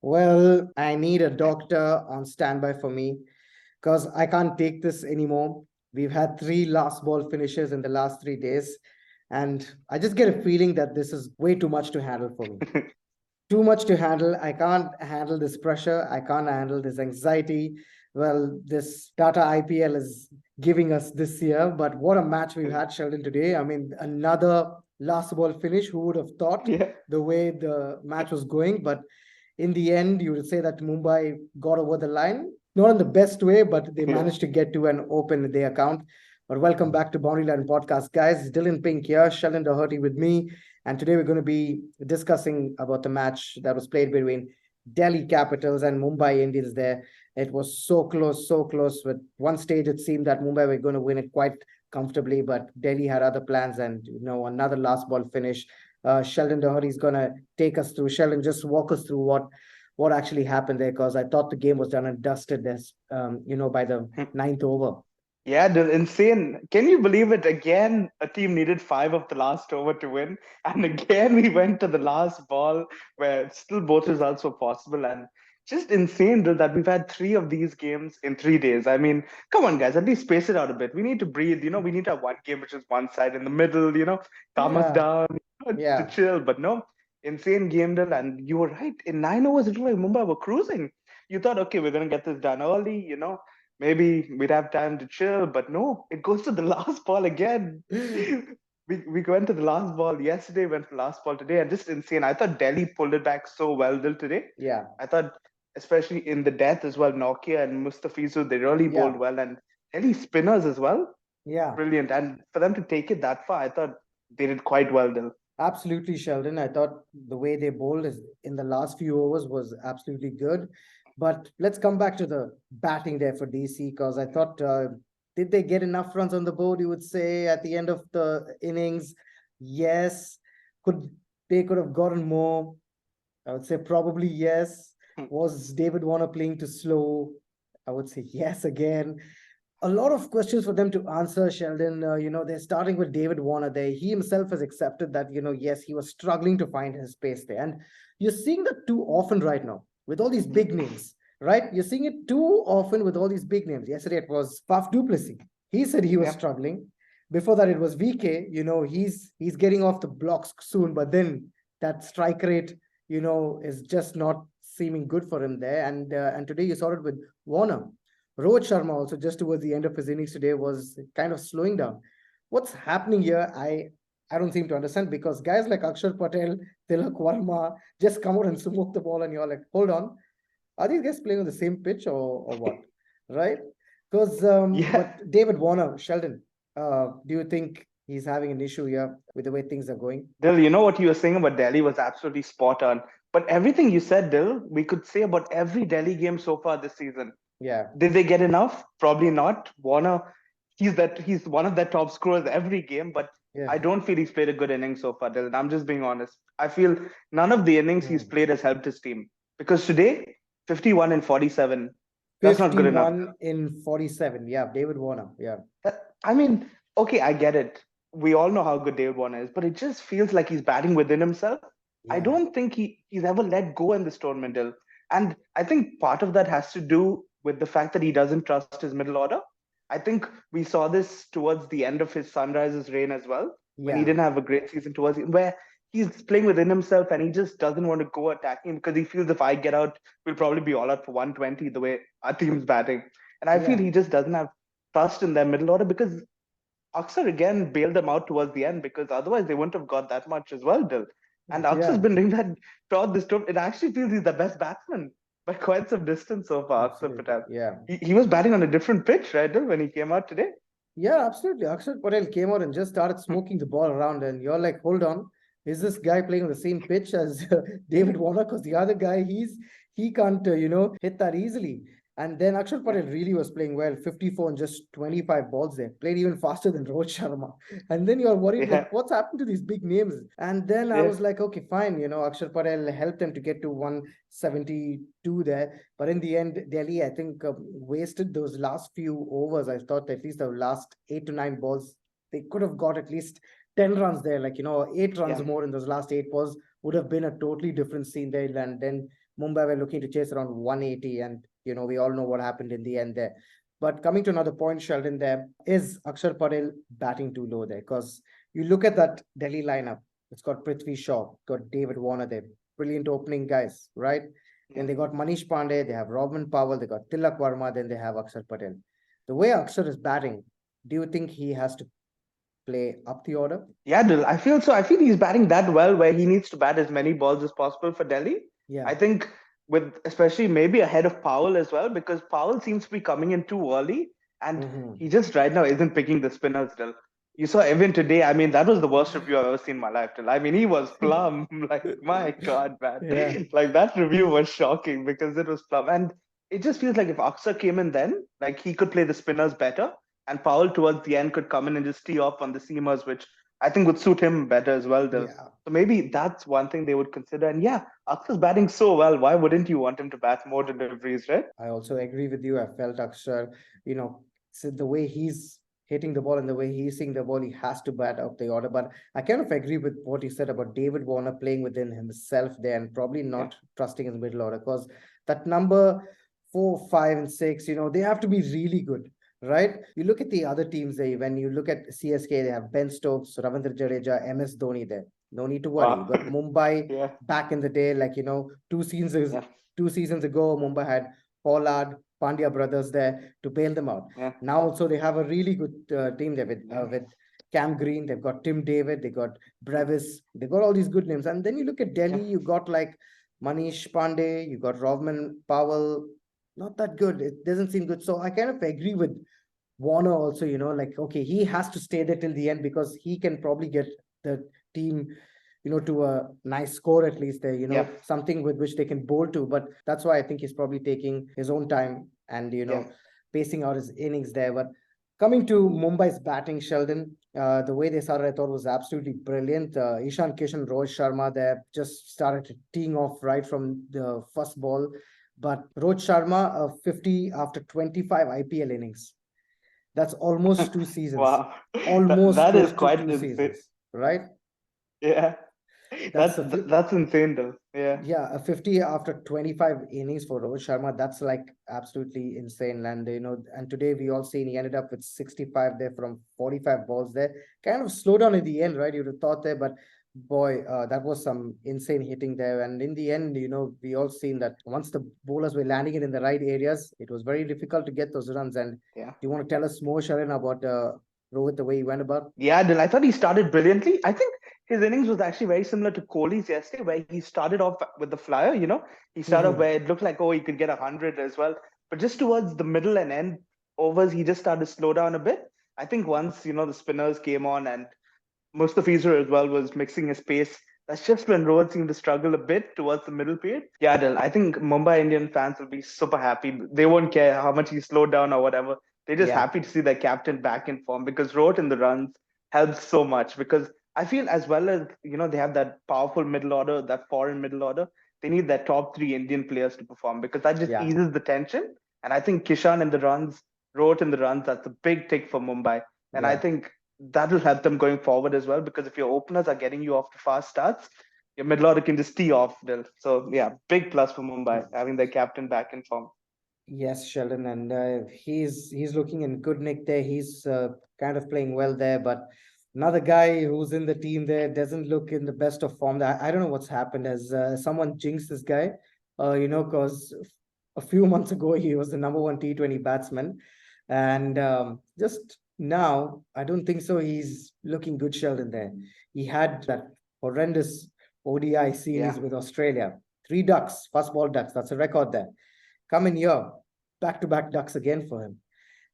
Well, I need a doctor on standby for me because I can't take this anymore. We've had three last ball finishes in the last 3 days, and I just get a feeling that this is way too much to handle for me. Too much to handle. I can't handle this pressure. I can't handle this anxiety. Well, this Tata IPL is giving us this year, but what a match we've had, Sheldon, today. I mean, another last ball finish. Who would have thought Yeah. the way the match was going? But in the end, you would say that Mumbai got over the line. Not in the best way, but they Yeah. managed to get to and open their account. But welcome back to Boundary Line Podcast, guys. Dillon Pink here, Sheldon Dougherty with me. And today we're going to be discussing about the match that was played between Delhi Capitals and Mumbai Indians there. It was so close, so close. With one stage, it seemed that Mumbai were going to win it quite comfortably, but Delhi had other plans and, another last ball finish. Sheldon Doherty is going to take us through. Sheldon, just walk us through what actually happened there, because I thought the game was done and dusted this, by the ninth over. Yeah, insane. Can you believe it? Again, a team needed five of the last over to win. And again, we went to the last ball where still both results were possible. And just insane, Dil, that we've had three of these games in 3 days. I mean, come on, guys, at least space it out a bit. We need to breathe. We need to have one game which is one side in the middle, calm us Yeah, down, to yeah. chill. But no, insane game, Dil. And you were right. In 9 overs, it looked like Mumbai were cruising. You thought, okay, we're going to get this done early. Maybe we'd have time to chill, but no, it goes to the last ball again. We went to the last ball yesterday, went to the last ball today, and just insane. I thought Delhi pulled it back so well till today. Yeah, I thought, especially in the death as well, Nortje and Mustafizur, they really bowled yeah, well, and Delhi spinners as well, yeah. brilliant. And for them to take it that far, I thought they did quite well, Dil. Absolutely, Sheldon. I thought the way they bowled is in the last few overs was absolutely good. But let's come back to the batting there for DC, because I thought, did they get enough runs on the board, you would say, at the end of the innings? Yes. Could they could have gotten more? I would say probably yes. Was David Warner playing too slow? I would say yes again. A lot of questions for them to answer, Sheldon. They're starting with David Warner there. He himself has accepted that, yes, he was struggling to find his space there. And you're seeing that too often right now with all these big names, right? You're seeing it too often with all these big names. Yesterday it was Faf du Plessis. He said he was Yeah, struggling. Before that, it was VK. He's getting off the blocks soon, but then that strike rate, is just not seeming good for him there. And today you saw it with Warner. Rohit Sharma also just towards the end of his innings today was kind of slowing down. What's happening here? I don't seem to understand, because guys like Axar Patel, Tilak Varma just come out and smoke the ball, and you're like, hold on, are these guys playing on the same pitch or what? Right? Because yeah. but David Warner, Sheldon, do you think he's having an issue here with the way things are going? Dil, what you were saying about Delhi was absolutely spot on. But everything you said, Dil, we could say about every Delhi game so far this season. Yeah, Did they get enough? Probably not. Warner, he's one of their top scorers every game, but yeah. I don't feel he's played a good inning so far, Dylan. I'm just being honest. I feel none of the innings he's Hmm. played has helped his team. Because today, 51 and 47, that's not good enough. 51 in 47. Yeah, David Warner. Yeah. I mean, okay, I get it. We all know how good David Warner is, but it just feels like he's batting within himself. I Yeah. don't think he's ever let go in this tournament, Dil. And I think part of that has to do with the fact that he doesn't trust his middle order. I think we saw this towards the end of his Sunrisers reign as well, when he Yeah. didn't have a great season towards the, where he's playing within himself and he just doesn't want to go attacking because he feels if I get out, we'll probably be all out for 120 the way our team's batting. And I feel Yeah. he just doesn't have trust in their middle order because Axar again bailed them out towards the end because otherwise they wouldn't have got that much as well, Dil. And Axar's Yeah. been doing that throughout this tour. It actually feels he's the best batsman by quite some distance so far, Axar Absolutely. Patel. Yeah. He was batting on a different pitch, right, Dil, when he came out today? Yeah, absolutely. Akshar Patel came out and just started smoking the ball around, and you're like, hold on, is this guy playing on the same pitch as David Warner? Because the other guy, he can't hit that easily. And then Akshar Yeah, Patel really was playing well, 54 and just 25 balls there, played even faster than Rohit Sharma. And then you're worried, like, yeah, what's happened to these big names? And then I yeah, was like, okay, fine, Akshar Patel helped them to get to 172 there. But in the end, Delhi, I think, wasted those last few overs. I thought at least the last 8 to 9 balls, they could have got at least 10 runs there. Like, 8 runs yeah, more in those last 8 balls would have been a totally different scene there. And then Mumbai were looking to chase around 180, and we all know what happened in the end there. But coming to another point, Sheldon, there is Axar Patel batting too low there, because you look at that Delhi lineup. It's got Prithvi Shaw, got David Warner there, brilliant opening guys, right? Then they got Manish Pandey, they have Robin Powell, they got Tilak Verma, then they have Axar Patel. The way Axar is batting, do you think he has to play up the order? Yeah, Dil, I feel so. I feel he's batting that well where he needs to bat as many balls as possible for Delhi. Yeah. I think with especially maybe ahead of Powell as well, because Powell seems to be coming in too early and he just right now isn't picking the spinners, Dil. You saw Evan today. I mean, that was the worst review I've ever seen in my life, Dil. I mean, he was plumb. Like, my God, man. Yeah. Like, that review was shocking because it was plumb. And it just feels like if Axar came in then, like, he could play the spinners better. And Powell towards the end could come in and just tee off on the seamers, which I think would suit him better as well, Dil. Yeah. So maybe that's one thing they would consider. And yeah, Axar's batting so well. Why wouldn't you want him to bat more deliveries, right? I also agree with you. I felt Akshar, so the way he's hitting the ball and the way he's seeing the ball, he has to bat up the order. But I kind of agree with what you said about David Warner playing within himself there and probably not trusting his middle order, because that number 4, 5, and 6, they have to be really good. Right? You look at the other teams there. When you look at CSK, they have Ben Stokes, Ravindra Jadeja, MS Dhoni there. No need to worry. Wow. But Mumbai, back in the day, like, 2 seasons ago, Mumbai had Pollard, Pandya brothers there to bail them out. Now also they have a really good team there with Cam Green. They've got Tim David. They got Brevis. They got all these good names. And then you look at Delhi. You got like Manish Pandey. You got Robin Powell. Not that good. It doesn't seem good. So I kind of agree with Warner also, like, okay, he has to stay there till the end because he can probably get the team, to a nice score at least there, something with which they can bowl to. But that's why I think he's probably taking his own time and, pacing out his innings there. But coming to Mumbai's batting, Sheldon, the way they started, I thought was absolutely brilliant. Ishan Kishan, Rohit Sharma there just started teeing off right from the first ball. But Rohit Sharma, 50 after 25 IPL innings. That's almost 2 seasons. Wow. Almost that close is to quite 2 insane. seasons, right? Yeah. That's insane though. Yeah. Yeah, a 50 after 25 innings for Rohit Sharma. That's like absolutely insane. And and today we all seen he ended up with 65 there from 45 balls there. Kind of slow down in the end, right? You'd have thought there, but boy, that was some insane hitting there. And in the end, we all seen that once the bowlers were landing it in the right areas, it was very difficult to get those runs. And do you want to tell us more, Sharon, about Rohit, the way he went about? Yeah, Dil, I thought he started brilliantly. I think his innings was actually very similar to Kohli's yesterday, where he started off with the flyer, He started off where it looked like, oh, he could get 100 as well. But just towards the middle and end overs, he just started to slow down a bit. I think once, the spinners came on and Mustafizur as well was mixing his pace. That's just when Rohit seemed to struggle a bit towards the middle period. Yeah, Dil, I think Mumbai Indian fans will be super happy. They won't care how much he slowed down or whatever. They're just happy to see their captain back in form because Rohit in the runs helps so much. Because I feel as well as, they have that powerful middle order, that foreign middle order, they need their top 3 Indian players to perform because that just eases the tension. And I think Kishan in the runs, Rohit in the runs, that's a big tick for Mumbai. And I think that will help them going forward as well because if your openers are getting you off to fast starts, your middle order can just tee off. So yeah, big plus for Mumbai having their captain back in form. Yes, Sheldon, and he's looking in good nick there. He's kind of playing well there, but another guy who's in the team there doesn't look in the best of form. I don't know what's happened. Has someone jinxed this guy? Because a few months ago he was the number 1 T20 batsman, and just now I don't think so. He's looking good, Sheldon. There, he had that horrendous ODI series with Australia. 3 ducks, first ball ducks. That's a record there. Come in here, back-to-back ducks again for him.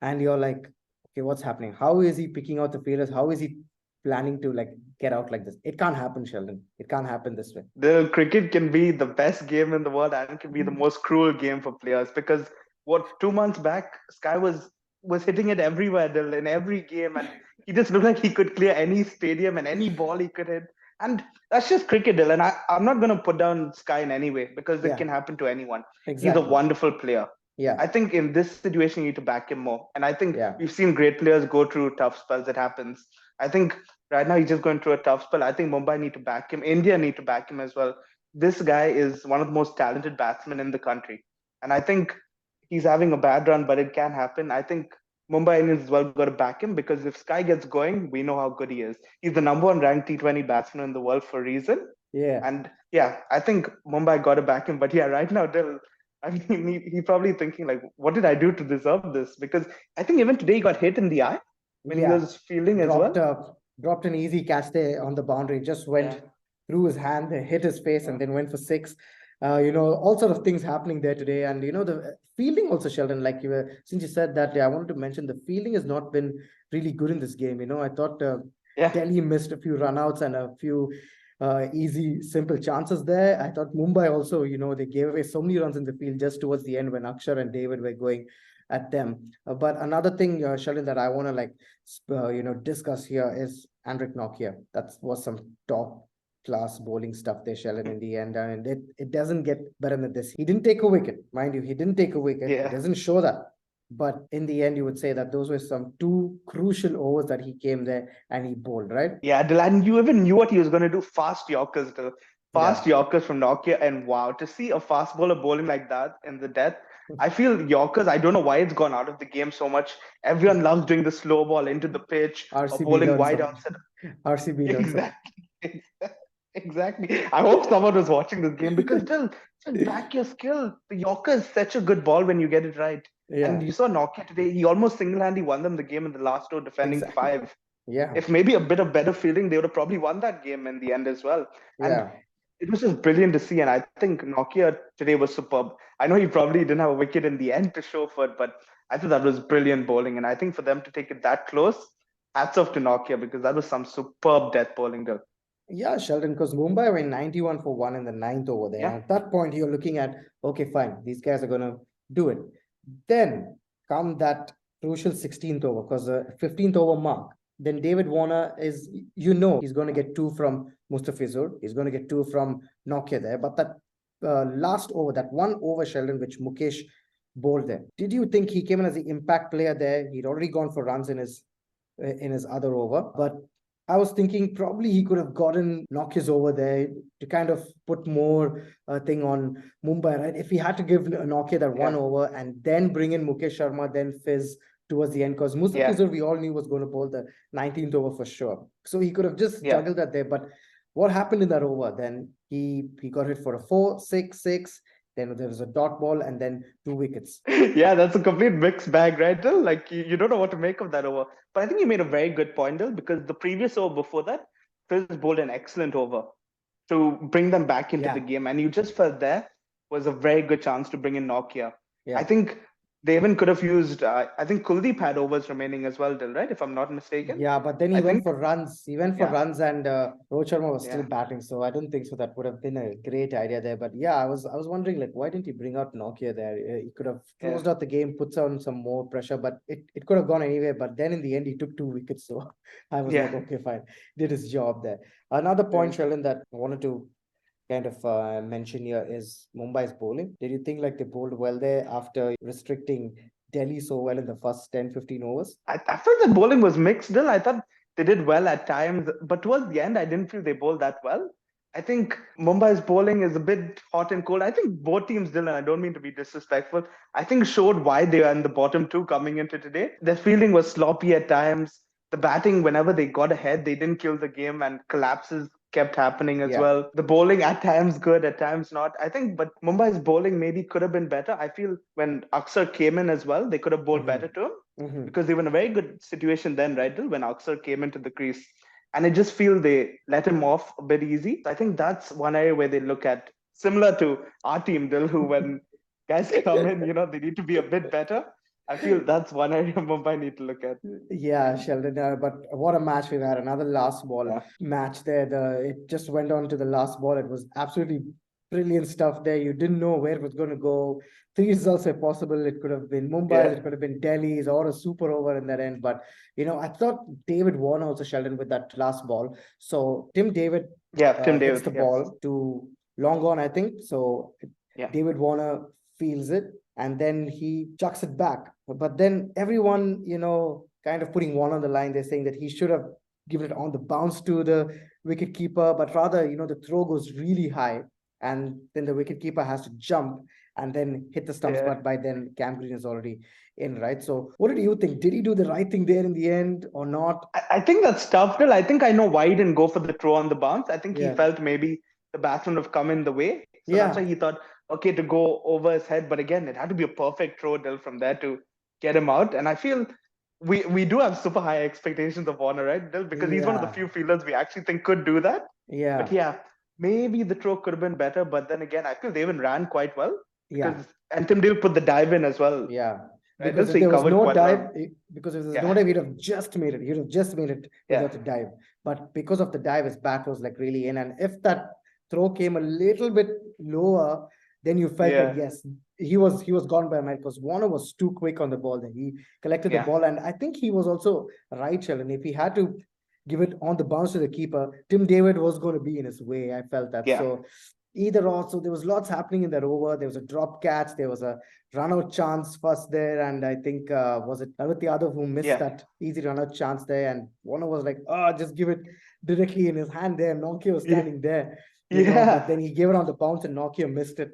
And you're like, okay, what's happening? How is he picking out the fielders? How is he planning to get out like this? It can't happen, Sheldon. It can't happen this way. The cricket can be the best game in the world and it can be the most cruel game for players because 2 months back, Sky was hitting it everywhere, in every game, and he just looked like he could clear any stadium and any ball he could hit. And that's just cricket, and I'm not going to put down Sky in any way because it can happen to anyone. Exactly. He's a wonderful player. Yeah. I think in this situation, you need to back him more. And I think we've seen great players go through tough spells. It happens. I think right now he's just going through a tough spell. I think Mumbai need to back him. India need to back him as well this guy is one of the most talented batsmen in the country. And I think he's having a bad run, but it can happen. I think Mumbai Indians as well got to back him because if Sky gets going, we know how good he is. He's the number one ranked T20 batsman in the world for a reason. Yeah. And yeah, I think Mumbai got to back him. But yeah, right now, Dill, I mean, he probably thinking like, what did I do to deserve this? Because I think even today he got hit in the eye when he Yeah. was fielding as Dropped well. dropped an easy catch there on the boundary, just went Yeah. through his hand, hit his face, and then went for six. All sort of things happening there today. And the fielding also, Sheldon, like since you said that, I wanted to mention the fielding has not been really good in this game. I thought Yeah. Delhi missed a few runouts and a few easy, simple chances there. I thought Mumbai also, they gave away so many runs in the field just towards the end when Axar and David were going at them. But another thing, Sheldon, that I want to discuss here is Andrik Nokia. That was some top class bowling stuff there, Sheldon, in the end. And it doesn't get better than this. He didn't take a wicket, mind you. He didn't take a wicket. Yeah. It doesn't show that. But in the end, you would say that those were some two crucial overs that he came there and he bowled, right? Yeah, Dylan, you even knew what he was going to do. Fast Yorkers, Dylan. Fast Yorkers from Nokia. And wow, to see a fast bowler bowling like that in the death, I feel Yorkers, I don't know why it's gone out of the game so much. Everyone loves doing the slow ball into the pitch or RCB bowling wide some. outside. RCB Exactly. Exactly. I hope someone was watching this game because still back your skill. The Yorker is such a good ball when you get it right. Yeah. And you saw Nokia today, he almost single-handedly won them the game in the last over, defending five. Yeah. If maybe a bit of better fielding, they would have probably won that game in the end as well. And it was just brilliant to see. And I think Nokia today was superb. I know he probably didn't have a wicket in the end to show for it, but I thought that was brilliant bowling. And I think for them to take it that close, hats off to Nokia because that was some superb death bowling there. Yeah, Sheldon, because Mumbai went 91 for 1 in the ninth over there. Yeah. At that point, you're looking at, okay, fine, these guys are going to do it. Then come that crucial 16th over, because the 15th over mark, then David Warner is, he's going to get 2 from Mustafizur. He's going to get 2 from Nokia there. But that last over, that one over, Sheldon, which Mukesh bowled there, did you think he came in as the impact player there? He'd already gone for runs in his other over. But I was thinking probably he could have gotten Nokia's over there to kind of put more thing on Mumbai, right? If he had to give Nokia that one over and then bring in Mukesh Sharma, then Fizz towards the end, because Mustafizur we all knew was going to bowl the 19th over for sure. So he could have just juggled that there. But what happened in that over? Then he got hit for a 4, 6, 6. Then there was a dot ball and then 2 wickets. Yeah, that's a complete mixed bag, right, Dil? Like, you don't know what to make of that over. But I think you made a very good point, Dil, because the previous over before that, Fizz bowled an excellent over to bring them back into the game. And you just felt there was a very good chance to bring in Nokia. Yeah. I think they even could have used, I think Kuldeep had overs remaining as well, Dil, right? If I'm not mistaken. Yeah, but then he went for runs. He went for runs and Rohit Sharma was still batting. So I don't think so. That would have been a great idea there. But yeah, I was wondering, like, why didn't he bring out Nokia there? He could have closed out the game, puts on some more pressure, but it could have gone anywhere. But then in the end, he took 2 wickets. So I was like, okay, fine. Did his job there. Another point, Sheldon, that I wanted to kind of mention here is Mumbai's bowling. Did you think like they bowled well there after restricting Delhi so well in the first 10-15 overs? I felt that bowling was mixed still. I thought they did well at times, but towards the end, I didn't feel they bowled that well. I think Mumbai's bowling is a bit hot and cold. I think both teams did, and I don't mean to be disrespectful, I think showed why they are in the bottom 2 coming into today. Their fielding was sloppy at times. The batting, whenever they got ahead, they didn't kill the game, and collapses kept happening as well. The bowling at times good, at times not. I think, but Mumbai's bowling maybe could have been better. I feel when Axar came in as well, they could have bowled better to him because they were in a very good situation then, right? When Axar came into the crease. And I just feel they let him off a bit easy. I think that's one area where they look at, similar to our team, Dil, who when guys come in, they need to be a bit better. I feel that's one area Mumbai need to look at. Yeah, Sheldon, but what a match we've had. Another last ball match there. It just went on to the last ball. It was absolutely brilliant stuff there. You didn't know where it was going to go. 3 results are possible. It could have been Mumbai, it could have been Delhi's, or a super over in that end. But, I thought David Warner also, Sheldon, with that last ball. So Tim David hits the ball to long on, I think. So David Warner feels it. And then he chucks it back. But then everyone, kind of putting one on the line, they're saying that he should have given it on the bounce to the wicket keeper, but rather, the throw goes really high. and then the wicketkeeper has to jump and then hit the stumps, Yeah. but by then Cam Green is already in, right? So what did you think? Did he do the right thing there in the end or not? I think that's tough, Till. I think I know why he didn't go for the throw on the bounce. I think he Yeah, felt maybe the batsman would have come in the way. So that's yeah, why he thought, okay, to go over his head. But again, it had to be a perfect throw, Dill, from there to get him out. And I feel we do have super high expectations of Warner, right, Dill? Because he's one of the yeah, few fielders we actually think could do that. But yeah, yeah, maybe the throw could have been better. But then again, I feel they even ran quite well yeah. because and Tim David put the dive in as well. Yeah, Right, because Dill? if So he there was covered no quite dive, well. because if there's no Yeah, dive, he'd have just made it. He'd have just made it yeah, without a dive. But because of the dive, his bat was like really in. And if that throw came a little bit lower, then you felt that yeah, yes, he was gone by a mile because Warner was too quick on the ball. Then he collected the yeah, ball, and I think he was also right, Sheldon. If he had to give it on the bounce to the keeper, Tim David was going to be in his way. I felt that. yeah. So either or, so there was lots happening in that over. There was a drop catch. There was a run out chance first there, and I think was it Ravit Yadav who missed Yeah. that easy run out chance there, and Warner was like, "Oh, just give it directly in his hand there." Nokia was Yeah. standing there, but Yeah. then he gave it on the bounce, and Nokia missed it.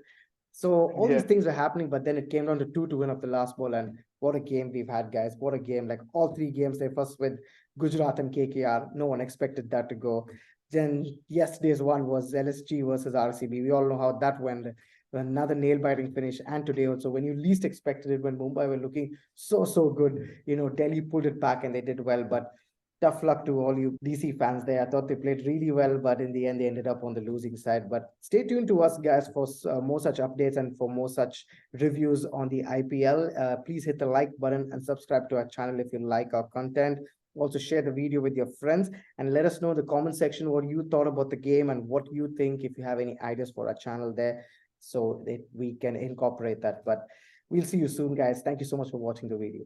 So all these Yeah. things were happening, but then it came down to 2 to win of the last ball, and what a game we've had, guys! What a game! Like all 3 games, they first with Gujarat and KKR. No one expected that to go. Then yesterday's one was LSG versus RCB. We all know how that went. Another nail-biting finish, and today also, when you least expected it, when Mumbai were looking so good, Delhi pulled it back and they did well. But tough luck to all you DC fans there. I thought they played really well, but in the end, they ended up on the losing side. But stay tuned to us, guys, for more such updates and for more such reviews on the IPL. Please hit the like button and subscribe to our channel if you like our content. Also, share the video with your friends and let us know in the comment section what you thought about the game and what you think, if you have any ideas for our channel there, so that we can incorporate that. But we'll see you soon, guys. Thank you so much for watching the video.